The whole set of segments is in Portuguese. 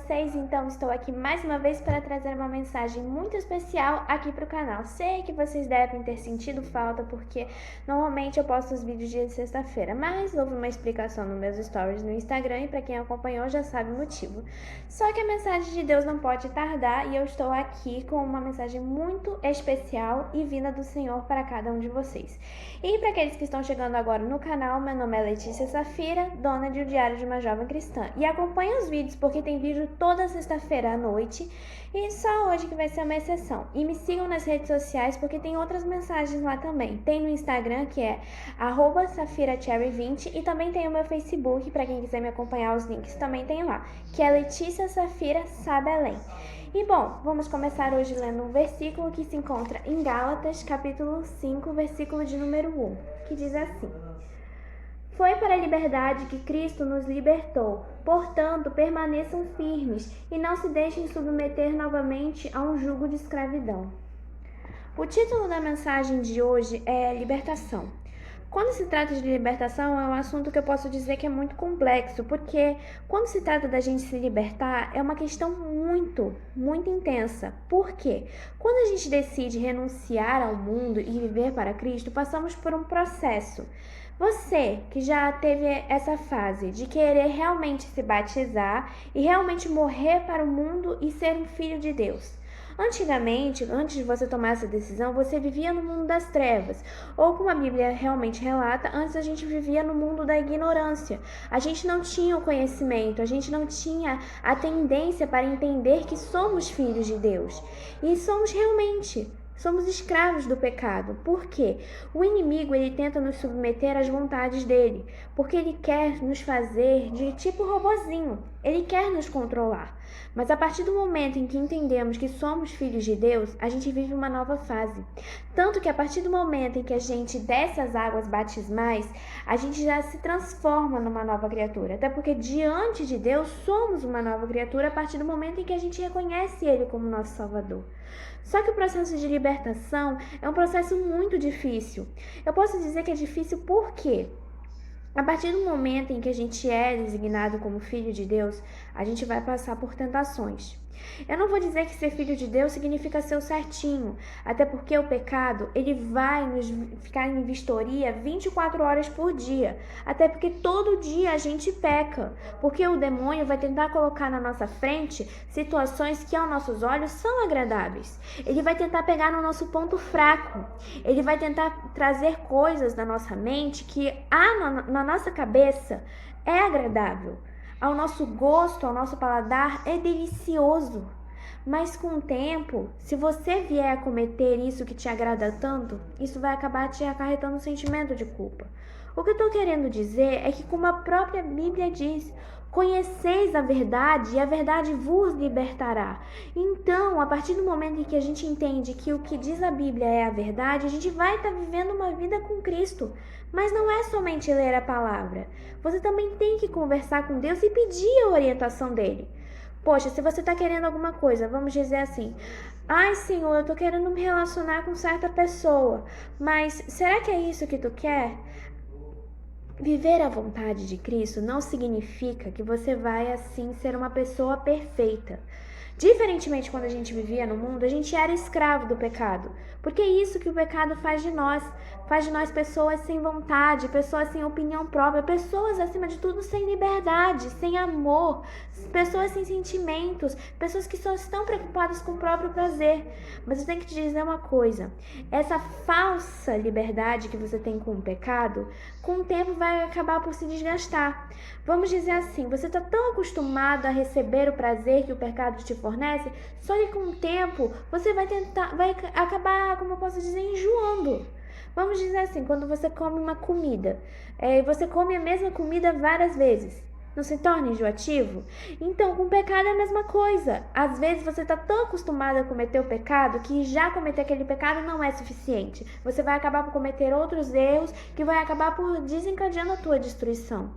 vocês? Então estou aqui mais uma vez para trazer uma mensagem muito especial aqui para o canal. Sei que vocês devem ter sentido falta porque normalmente eu posto os vídeos dia de sexta-feira, mas houve uma explicação nos meus stories no Instagram e para quem acompanhou já sabe o motivo. Só que a mensagem de Deus não pode tardar e eu estou aqui com uma mensagem muito especial e vinda do Senhor para cada um de vocês. E para aqueles que estão chegando agora no canal, meu nome é Letícia Safira, dona de O Diário de uma Jovem Cristã. E acompanhe os vídeos porque tem vídeo toda sexta-feira à noite e só hoje que vai ser uma exceção. E me sigam nas redes sociais porque tem outras mensagens lá também. Tem no Instagram que é @safiracherry20 e também tem o meu Facebook, para quem quiser me acompanhar, os links também tem lá, que é Letícia Safira Sabe Além. E bom, vamos começar hoje lendo um versículo que se encontra em Gálatas, capítulo 5, versículo de número 1, que diz assim: Foi para a liberdade que Cristo nos libertou, portanto, permaneçam firmes e não se deixem submeter novamente a um jugo de escravidão. O título da mensagem de hoje é Libertação. Quando se trata de libertação, é um assunto que eu posso dizer que é muito complexo, porque quando se trata da gente se libertar, é uma questão muito intensa. Por quê? Quando a gente decide renunciar ao mundo e viver para Cristo, passamos por um processo. Você que já teve essa fase de querer realmente se batizar e realmente morrer para o mundo e ser um filho de Deus. Antigamente, antes de você tomar essa decisão, você vivia no mundo das trevas, ou como a Bíblia realmente relata, antes a gente vivia no mundo da ignorância. A gente não tinha o conhecimento, a gente não tinha a tendência para entender que somos filhos de Deus. E somos escravos do pecado. Por quê? O inimigo, ele tenta nos submeter às vontades dele, porque ele quer nos fazer de tipo robozinho. Ele quer nos controlar. Mas a partir do momento em que entendemos que somos filhos de Deus, a gente vive uma nova fase. Tanto que a partir do momento em que a gente desce as águas batismais, a gente já se transforma numa nova criatura. Até porque diante de Deus somos uma nova criatura a partir do momento em que a gente reconhece Ele como nosso Salvador. Só que o processo de libertação é um processo muito difícil. Eu posso dizer que é difícil por quê? A partir do momento em que a gente é designado como filho de Deus, a gente vai passar por tentações. Eu não vou dizer que ser filho de Deus significa ser o certinho, até porque o pecado, ele vai nos ficar em vistoria 24 horas por dia, até porque todo dia a gente peca, porque o demônio vai tentar colocar na nossa frente situações que aos nossos olhos são agradáveis. Ele vai tentar pegar no nosso ponto fraco, ele vai tentar trazer coisas da nossa mente que na nossa cabeça é agradável. Ao nosso gosto, ao nosso paladar, é delicioso. Mas com o tempo, se você vier a cometer isso que te agrada tanto, isso vai acabar te acarretando um sentimento de culpa. O que eu estou querendo dizer é que, como a própria Bíblia diz, conheceis a verdade e a verdade vos libertará. Então, a partir do momento em que a gente entende que o que diz a Bíblia é a verdade, a gente vai estar vivendo uma vida com Cristo. Mas não é somente ler a palavra. Você também tem que conversar com Deus e pedir a orientação dele. Poxa, se você está querendo alguma coisa, vamos dizer assim: ai, Senhor, eu estou querendo me relacionar com certa pessoa, mas será que é isso que tu quer? Viver a vontade de Cristo não significa que você vai assim ser uma pessoa perfeita. Diferentemente quando a gente vivia no mundo, a gente era escravo do pecado, porque é isso que o pecado faz de nós pessoas sem vontade, pessoas sem opinião própria, pessoas acima de tudo sem liberdade, sem amor, pessoas sem sentimentos, pessoas que só estão preocupadas com o próprio prazer. Mas eu tenho que te dizer uma coisa, essa falsa liberdade que você tem com o pecado, com o tempo vai acabar por se desgastar. Vamos dizer assim, você está tão acostumado a receber o prazer que o pecado te fornece, só que com o tempo você vai acabar, como eu posso dizer, enjoando. Vamos dizer assim, quando você come uma comida, você come a mesma comida várias vezes, não se torna enjoativo? Então, com o pecado é a mesma coisa. Às vezes você está tão acostumado a cometer o pecado que já cometer aquele pecado não é suficiente. Você vai acabar por cometer outros erros que vai acabar por desencadeando a tua destruição.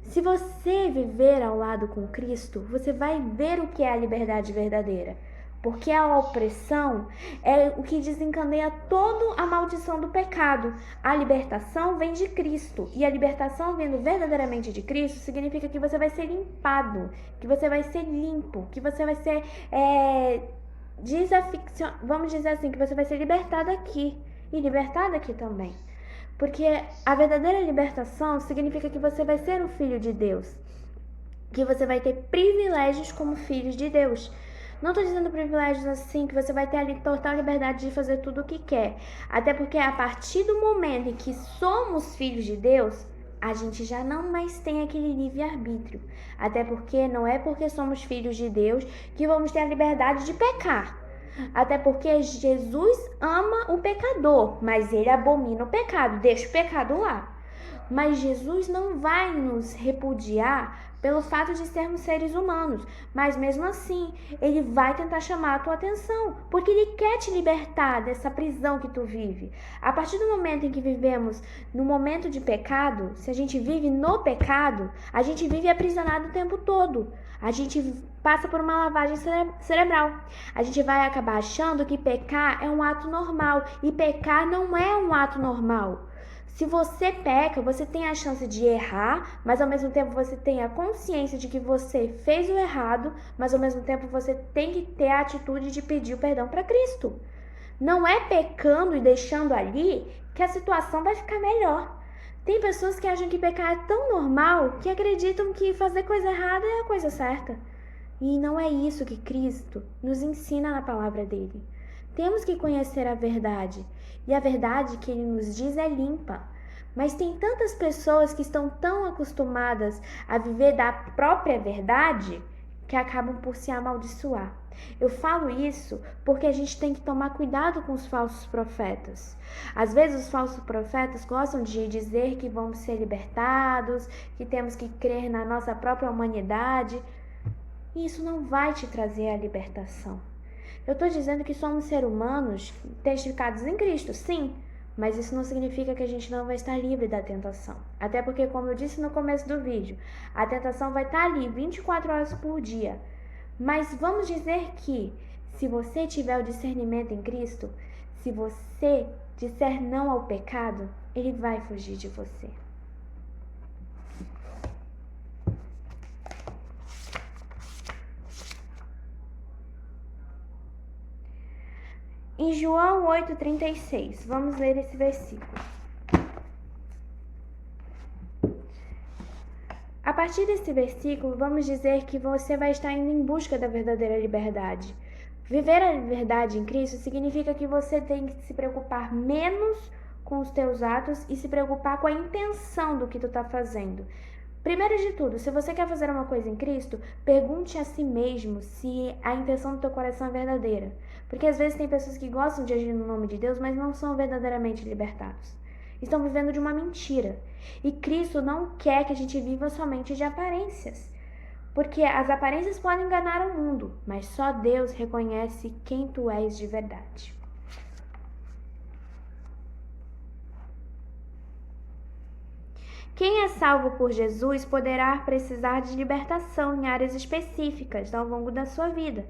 Se você viver ao lado com Cristo, você vai ver o que é a liberdade verdadeira. Porque a opressão é o que desencadeia toda a maldição do pecado. A libertação vem de Cristo. E a libertação vindo verdadeiramente de Cristo significa que você vai ser limpado, que você vai ser limpo, que você vai ser vamos dizer assim, que você vai ser libertado aqui e libertado aqui também. Porque a verdadeira libertação significa que você vai ser um filho de Deus, que você vai ter privilégios como filhos de Deus. Não estou dizendo privilégios assim, que você vai ter ali total liberdade de fazer tudo o que quer. Até porque a partir do momento em que somos filhos de Deus, a gente já não mais tem aquele livre-arbítrio. Até porque não é porque somos filhos de Deus que vamos ter a liberdade de pecar. Até porque Jesus ama o pecador, mas ele abomina o pecado, deixa o pecado lá. Mas Jesus não vai nos repudiar pelo fato de sermos seres humanos, mas mesmo assim, ele vai tentar chamar a tua atenção, porque ele quer te libertar dessa prisão que tu vive. A partir do momento em que vivemos no momento de pecado, se a gente vive no pecado, a gente vive aprisionado o tempo todo. A gente passa por uma lavagem cerebral. A gente vai acabar achando que pecar é um ato normal, e pecar não é um ato normal. Se você peca, você tem a chance de errar, mas ao mesmo tempo você tem a consciência de que você fez o errado, mas ao mesmo tempo você tem que ter a atitude de pedir o perdão para Cristo. Não é pecando e deixando ali que a situação vai ficar melhor. Tem pessoas que acham que pecar é tão normal que acreditam que fazer coisa errada é a coisa certa. E não é isso que Cristo nos ensina na palavra dele. Temos que conhecer a verdade. E a verdade que ele nos diz é limpa. Mas tem tantas pessoas que estão tão acostumadas a viver da própria verdade que acabam por se amaldiçoar. Eu falo isso porque a gente tem que tomar cuidado com os falsos profetas. Às vezes os falsos profetas gostam de dizer que vamos ser libertados, que temos que crer na nossa própria humanidade. E isso não vai te trazer a libertação. Eu estou dizendo que somos seres humanos testificados em Cristo, sim, mas isso não significa que a gente não vai estar livre da tentação. Até porque, como eu disse no começo do vídeo, a tentação vai estar ali 24 horas por dia. Mas vamos dizer que, se você tiver o discernimento em Cristo, se você disser não ao pecado, ele vai fugir de você. Em João 8,36, vamos ler esse versículo. A partir desse versículo, vamos dizer que você vai estar indo em busca da verdadeira liberdade. Viver a liberdade em Cristo significa que você tem que se preocupar menos com os teus atos e se preocupar com a intenção do que tu está fazendo. Primeiro de tudo, se você quer fazer uma coisa em Cristo, pergunte a si mesmo se a intenção do teu coração é verdadeira. Porque às vezes tem pessoas que gostam de agir no nome de Deus, mas não são verdadeiramente libertados. Estão vivendo de uma mentira. E Cristo não quer que a gente viva somente de aparências. Porque as aparências podem enganar o mundo, mas só Deus reconhece quem tu és de verdade. Quem é salvo por Jesus poderá precisar de libertação em áreas específicas ao longo da sua vida.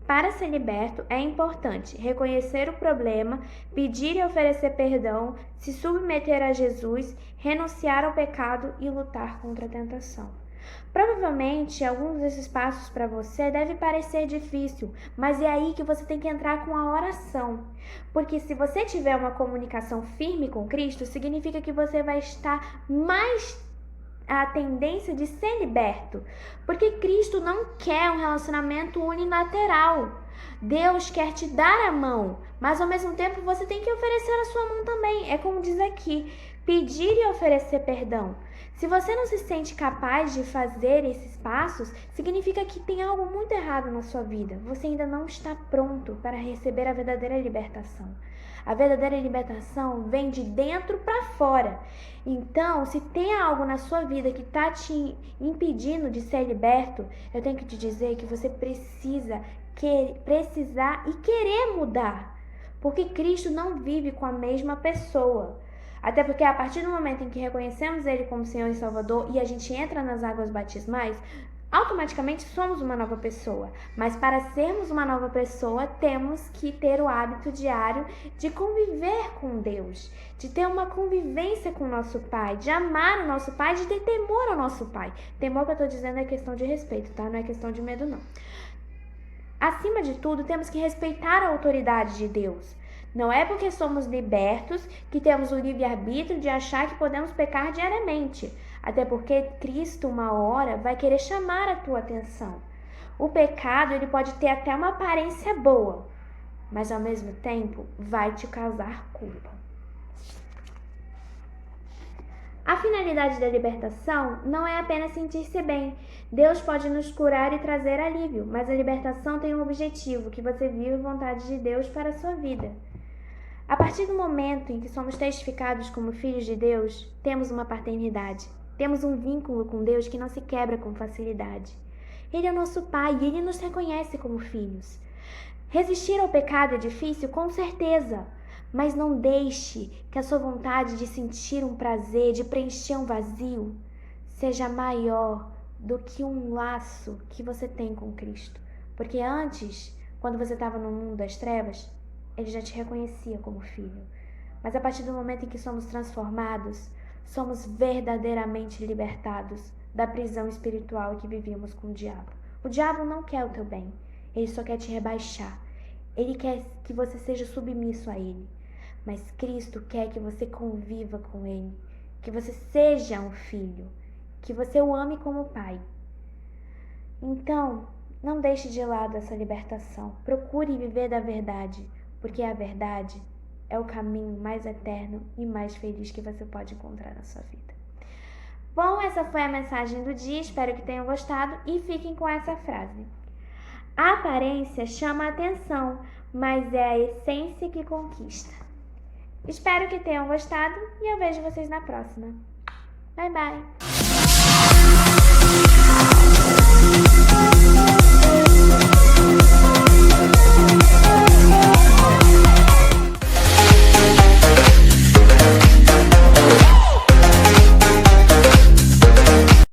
Para ser liberto, é importante reconhecer o problema, pedir e oferecer perdão, se submeter a Jesus, renunciar ao pecado e lutar contra a tentação. Provavelmente, alguns desses passos para você deve parecer difícil, mas é aí que você tem que entrar com a oração. Porque se você tiver uma comunicação firme com Cristo, significa que você vai estar mais a tendência de ser liberto. Porque Cristo não quer um relacionamento unilateral. Deus quer te dar a mão, mas ao mesmo tempo você tem que oferecer a sua mão também. É como diz aqui, pedir e oferecer perdão. Se você não se sente capaz de fazer esses passos, significa que tem algo muito errado na sua vida. Você ainda não está pronto para receber a verdadeira libertação. A verdadeira libertação vem de dentro para fora. Então, se tem algo na sua vida que está te impedindo de ser liberto, eu tenho que te dizer que você precisar e querer mudar. Porque Cristo não vive com a mesma pessoa. Até porque a partir do momento em que reconhecemos Ele como Senhor e Salvador e a gente entra nas águas batismais, automaticamente somos uma nova pessoa. Mas para sermos uma nova pessoa, temos que ter o hábito diário de conviver com Deus, de ter uma convivência com o nosso Pai, de amar o nosso Pai, de ter temor ao nosso Pai. Temor que eu estou dizendo é questão de respeito, tá? Não é questão de medo, não. Acima de tudo, temos que respeitar a autoridade de Deus. Não é porque somos libertos que temos o livre-arbítrio de achar que podemos pecar diariamente. Até porque Cristo, uma hora, vai querer chamar a tua atenção. O pecado, ele pode ter até uma aparência boa, mas ao mesmo tempo vai te causar culpa. A finalidade da libertação não é apenas sentir-se bem. Deus pode nos curar e trazer alívio, mas a libertação tem um objetivo, que você vive a vontade de Deus para a sua vida. A partir do momento em que somos testificados como filhos de Deus, temos uma paternidade. Temos um vínculo com Deus que não se quebra com facilidade. Ele é nosso Pai e Ele nos reconhece como filhos. Resistir ao pecado é difícil, com certeza, mas não deixe que a sua vontade de sentir um prazer, de preencher um vazio, seja maior do que um laço que você tem com Cristo. Porque antes, quando você estava no mundo das trevas, Ele já te reconhecia como filho. Mas a partir do momento em que somos transformados, somos verdadeiramente libertados da prisão espiritual que vivíamos com o diabo. O diabo não quer o teu bem, ele só quer te rebaixar. Ele quer que você seja submisso a ele. Mas Cristo quer que você conviva com ele, que você seja um filho, que você o ame como pai. Então, não deixe de lado essa libertação. Procure viver da verdade, porque a verdade é o caminho mais eterno e mais feliz que você pode encontrar na sua vida. Bom, essa foi a mensagem do dia, espero que tenham gostado e fiquem com essa frase. A aparência chama a atenção, mas é a essência que conquista. Espero que tenham gostado e eu vejo vocês na próxima. Bye, bye!